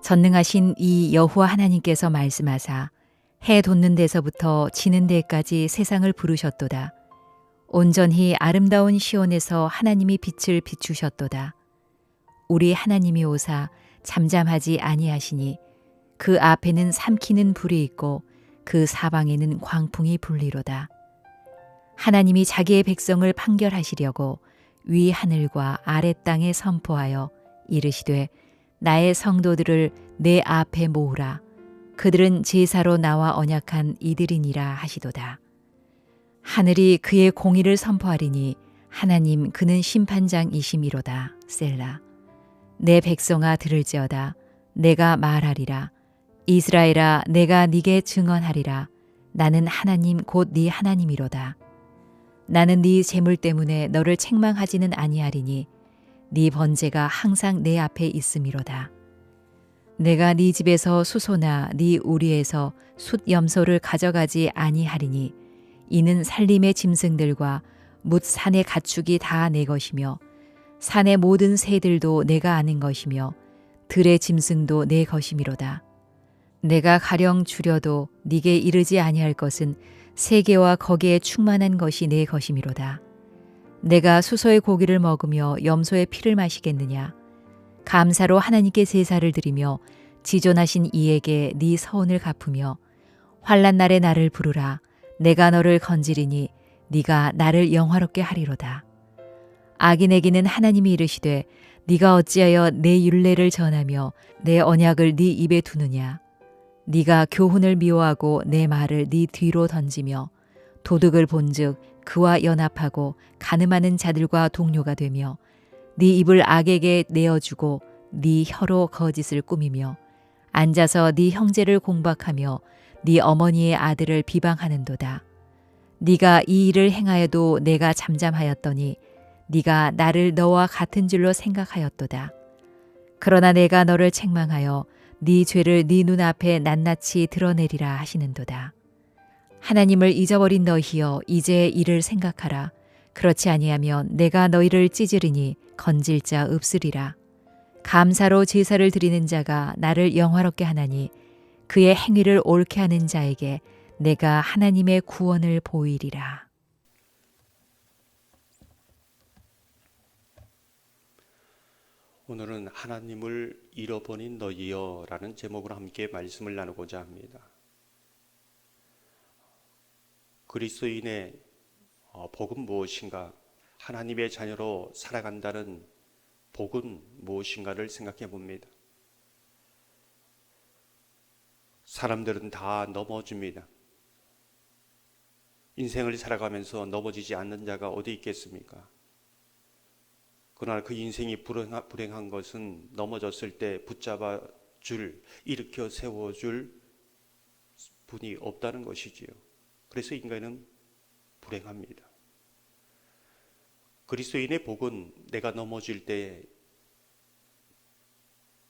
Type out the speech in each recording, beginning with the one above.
전능하신 이 여호와 하나님께서 말씀하사 해 돋는 데서부터 지는 데까지 세상을 부르셨도다. 온전히 아름다운 시온에서 하나님이 빛을 비추셨도다. 우리 하나님이 오사 잠잠하지 아니하시니 그 앞에는 삼키는 불이 있고 그 사방에는 광풍이 불리로다. 하나님이 자기의 백성을 판결하시려고 위 하늘과 아래 땅에 선포하여 이르시되 나의 성도들을 내 앞에 모으라. 그들은 제사로 나와 언약한 이들이니라 하시도다. 하늘이 그의 공의를 선포하리니 하나님 그는 심판장이심이로다. 셀라. 내 백성아 들을지어다. 내가 말하리라. 이스라엘아 내가 네게 증언하리라. 나는 하나님 곧 네 하나님이로다. 나는 네 재물 때문에 너를 책망하지는 아니하리니 네 번제가 항상 내 앞에 있음이로다. 내가 네 집에서 수소나 네 우리에서 숫염소를 가져가지 아니하리니 이는 산림의 짐승들과 뭇 산의 가축이 다 내 것이며 산의 모든 새들도 내가 아는 것이며 들의 짐승도 내 것이미로다. 내가 가령 주려도 네게 이르지 아니할 것은 세계와 거기에 충만한 것이 내 것이미로다. 내가 수소의 고기를 먹으며 염소의 피를 마시겠느냐? 감사로 하나님께 제사를 드리며 지존하신 이에게 네 서원을 갚으며 환난 날에 나를 부르라. 내가 너를 건지리니 네가 나를 영화롭게 하리로다. 악인에게는 하나님이 이르시되 네가 어찌하여 내 율례를 전하며 내 언약을 네 입에 두느냐? 네가 교훈을 미워하고 내 말을 네 뒤로 던지며 도둑을 본즉 그와 연합하고 간음하는 자들과 동료가 되며 네 입을 악에게 내어주고 네 혀로 거짓을 꾸미며 앉아서 네 형제를 공박하며 네 어머니의 아들을 비방하는도다. 네가 이 일을 행하여도 내가 잠잠하였더니 네가 나를 너와 같은 줄로 생각하였도다. 그러나 내가 너를 책망하여 네 죄를 네 눈앞에 낱낱이 드러내리라 하시는도다. 하나님을 잊어버린 너희여 이제 이를 생각하라. 그렇지 아니하면 내가 너희를 찢으리니 건질 자 없으리라. 감사로 제사를 드리는 자가 나를 영화롭게 하나니 그의 행위를 옳게 하는 자에게 내가 하나님의 구원을 보이리라. 오늘은 하나님을 잃어버린 너희여 라는 제목으로 함께 말씀을 나누고자 합니다. 그리스도인의 복은 무엇인가? 하나님의 자녀로 살아간다는 복은 무엇인가를 생각해 봅니다. 사람들은 다 넘어집니다. 인생을 살아가면서 넘어지지 않는 자가 어디 있겠습니까? 그러나 그 인생이 불행한 것은 넘어졌을 때 붙잡아 줄, 일으켜 세워줄 분이 없다는 것이지요. 그래서 인간은 불행합니다. 그리스도인의 복은 내가 넘어질 때에,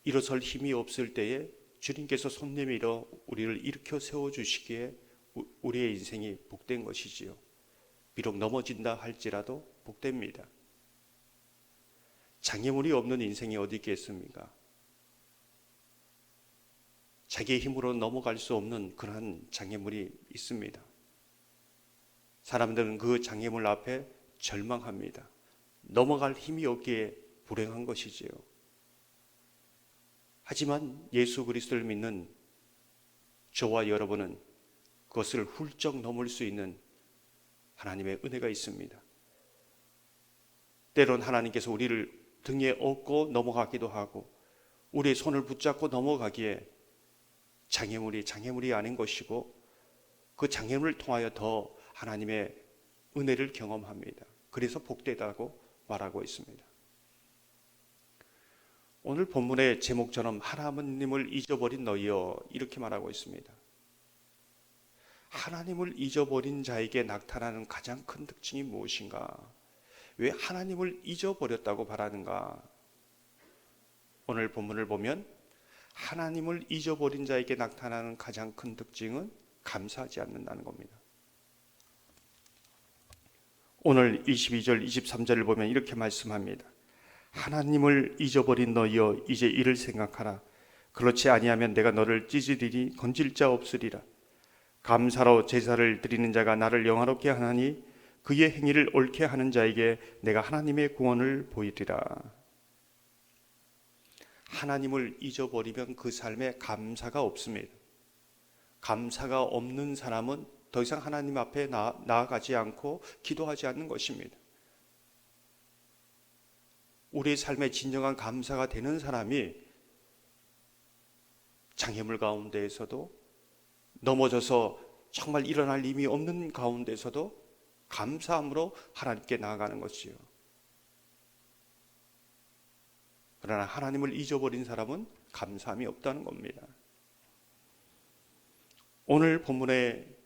일어설 힘이 없을 때에 주님께서 손 내밀어 우리를 일으켜 세워주시기에 우리의 인생이 복된 것이지요. 비록 넘어진다 할지라도 복됩니다. 장애물이 없는 인생이 어디 있겠습니까? 자기의 힘으로 넘어갈 수 없는 그러한 장애물이 있습니다. 사람들은 그 장애물 앞에 절망합니다. 넘어갈 힘이 없기에 불행한 것이지요. 하지만 예수 그리스도를 믿는 저와 여러분은 그것을 훌쩍 넘을 수 있는 하나님의 은혜가 있습니다. 때론 하나님께서 우리를 등에 업고 넘어가기도 하고 우리의 손을 붙잡고 넘어가기에 장애물이 아닌 것이고 그 장애물을 통하여 더 하나님의 은혜를 경험합니다. 그래서 복되다고 말하고 있습니다. 오늘 본문의 제목처럼 하나님을 잊어버린 너희여 이렇게 말하고 있습니다. 하나님을 잊어버린 자에게 나타나는 가장 큰 특징이 무엇인가? 왜 하나님을 잊어버렸다고 말하는가? 오늘 본문을 보면 하나님을 잊어버린 자에게 나타나는 가장 큰 특징은 감사하지 않는다는 겁니다. 오늘 22절, 23절을 보면 이렇게 말씀합니다. 하나님을 잊어버린 너희여 이제 이를 생각하라. 그렇지 아니하면 내가 너를 찢으리니 건질 자 없으리라. 감사로 제사를 드리는 자가 나를 영화롭게 하나니 그의 행위를 옳게 하는 자에게 내가 하나님의 구원을 보이리라. 하나님을 잊어버리면 그 삶에 감사가 없습니다. 감사가 없는 사람은 더 이상 하나님 앞에 나아가지 않고 기도하지 않는 것입니다. 우리의 삶에 진정한 감사가 되는 사람이 장애물 가운데에서도 넘어져서 정말 일어날 힘이 없는 가운데서도 감사함으로 하나님께 나아가는 것이요. 그러나 하나님을 잊어버린 사람은 감사함이 없다는 겁니다. 오늘 본문의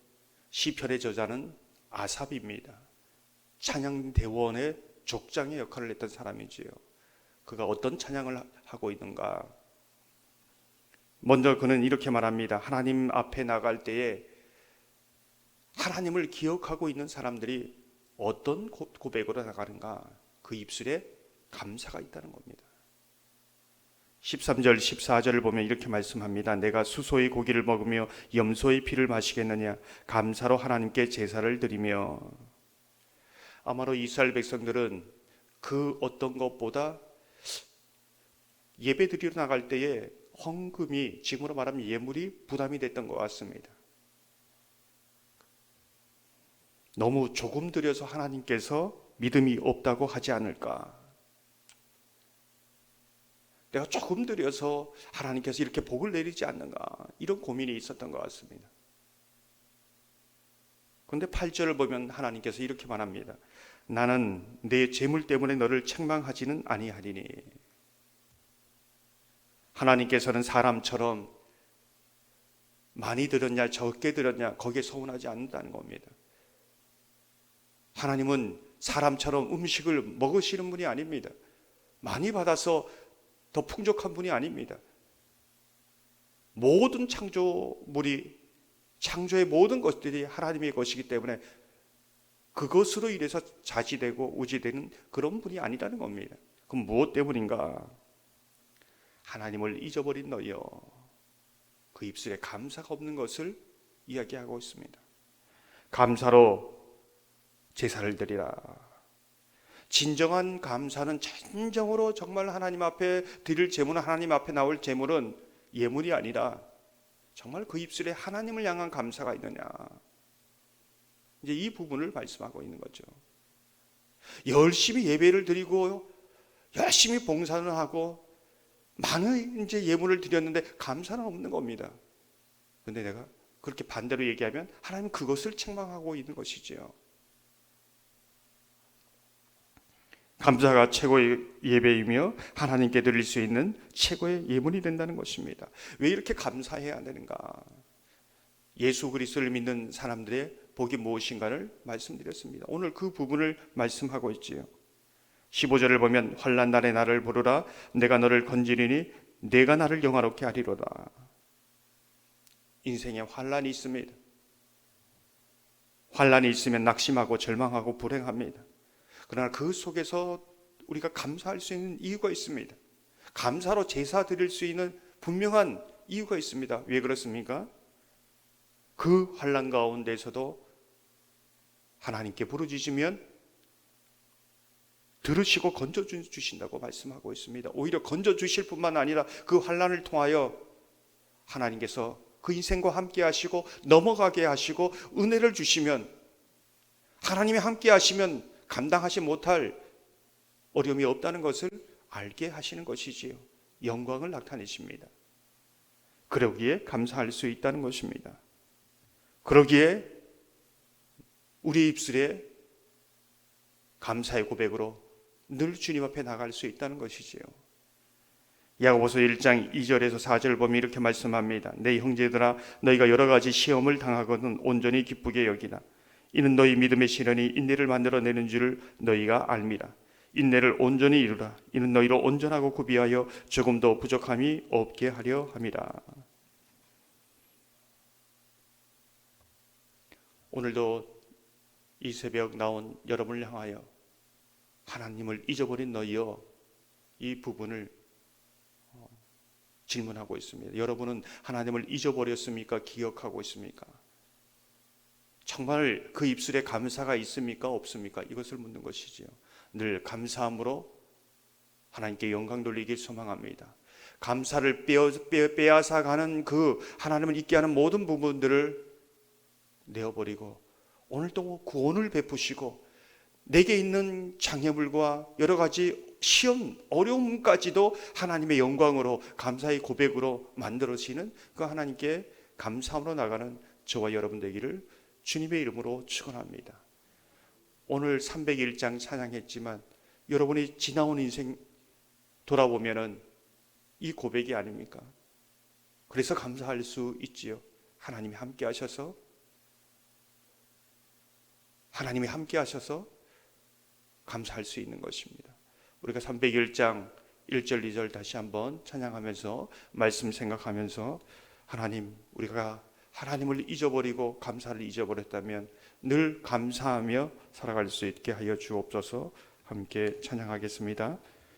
시편의 저자는 아삽입니다. 찬양대원의 족장의 역할을 했던 사람이지요. 그가 어떤 찬양을 하고 있는가? 먼저 그는 이렇게 말합니다. 하나님 앞에 나갈 때에 하나님을 기억하고 있는 사람들이 어떤 고백으로 나가는가? 그 입술에 감사가 있다는 겁니다. 13절 14절을 보면 이렇게 말씀합니다. 내가 수소의 고기를 먹으며 염소의 피를 마시겠느냐? 감사로 하나님께 제사를 드리며. 아마도 이스라엘 백성들은 그 어떤 것보다 예배 드리러 나갈 때에 헌금이, 지금으로 말하면 예물이 부담이 됐던 것 같습니다. 너무 조금 드려서 하나님께서 믿음이 없다고 하지 않을까? 내가 조금 드려서 하나님께서 이렇게 복을 내리지 않는가? 이런 고민이 있었던 것 같습니다. 그런데 8절을 보면 하나님께서 이렇게 말합니다. 나는 내 재물 때문에 너를 책망하지는 아니하리니. 하나님께서는 사람처럼 많이 드렸냐 적게 드렸냐 거기에 서운하지 않는다는 겁니다. 하나님은 사람처럼 음식을 먹으시는 분이 아닙니다. 많이 받아서 더 풍족한 분이 아닙니다. 모든 창조물이, 창조의 모든 것들이 하나님의 것이기 때문에 그것으로 인해서 자지되고 우지되는 그런 분이 아니라는 겁니다. 그럼 무엇 때문인가? 하나님을 잊어버린 너희여. 그 입술에 감사가 없는 것을 이야기하고 있습니다. 감사로 제사를 드리라. 진정한 감사는 진정으로 정말 하나님 앞에 드릴 제물은, 하나님 앞에 나올 제물은 예물이 아니라 정말 그 입술에 하나님을 향한 감사가 있느냐. 이제 이 부분을 말씀하고 있는 거죠. 열심히 예배를 드리고 열심히 봉사를 하고 많은 이제 예물을 드렸는데 감사는 없는 겁니다. 그런데 내가 그렇게 반대로 얘기하면 하나님은 그것을 책망하고 있는 것이지요. 감사가 최고의 예배이며 하나님께 드릴 수 있는 최고의 예물이 된다는 것입니다. 왜 이렇게 감사해야 되는가? 예수 그리스도를 믿는 사람들의 복이 무엇인가를 말씀드렸습니다. 오늘 그 부분을 말씀하고 있지요. 15절을 보면 환난 날에 나를 부르라. 내가 너를 건지리니 내가 나를 영화롭게 하리로다. 인생에 환난이 있습니다. 환난이 있으면 낙심하고 절망하고 불행합니다. 그러나 그 속에서 우리가 감사할 수 있는 이유가 있습니다. 감사로 제사 드릴 수 있는 분명한 이유가 있습니다. 왜 그렇습니까? 그 환난 가운데서도 하나님께 부르짖으면 들으시고 건져주신다고 말씀하고 있습니다. 오히려 건져주실 뿐만 아니라 그 환난을 통하여 하나님께서 그 인생과 함께 하시고 넘어가게 하시고 은혜를 주시면, 하나님이 함께 하시면 감당하지 못할 어려움이 없다는 것을 알게 하시는 것이지요. 영광을 나타내십니다. 그러기에 감사할 수 있다는 것입니다. 그러기에 우리 입술에 감사의 고백으로 늘 주님 앞에 나갈 수 있다는 것이지요. 야고보서 1장 2절에서 4절 보면 이렇게 말씀합니다. 내 형제들아, 너희가 여러 가지 시험을 당하거든 온전히 기쁘게 여기라. 이는 너희 믿음의 시련이 인내를 만들어내는 줄을 너희가 알미라. 인내를 온전히 이루라. 이는 너희로 온전하고 구비하여 조금도 부족함이 없게 하려 함이라. 오늘도 이 새벽 나온 여러분을 향하여 하나님을 잊어버린 너희여, 이 부분을 질문하고 있습니다. 여러분은 하나님을 잊어버렸습니까? 기억하고 있습니까? 정말 그 입술에 감사가 있습니까? 없습니까? 이것을 묻는 것이지요. 늘 감사함으로 하나님께 영광 돌리길 소망합니다. 감사를 빼앗아가는 그 하나님을 잊게 하는 모든 부분들을 내어버리고 오늘도 구원을 베푸시고 내게 있는 장애물과 여러 가지 시험, 어려움까지도 하나님의 영광으로 감사의 고백으로 만들어지는 그 하나님께 감사함으로 나가는 저와 여러분 되기를 주님의 이름으로 축원합니다. 오늘 301장 찬양했지만 여러분이 지나온 인생 돌아보면은 이 고백이 아닙니까? 그래서 감사할 수 있지요. 하나님이 함께 하셔서 감사할 수 있는 것입니다. 우리가 301장 1절 2절 다시 한번 찬양하면서 말씀 생각하면서 하나님, 우리가 하나님을 잊어버리고 감사를 잊어버렸다면 늘 감사하며 살아갈 수 있게 하여 주옵소서. 함께 찬양하겠습니다.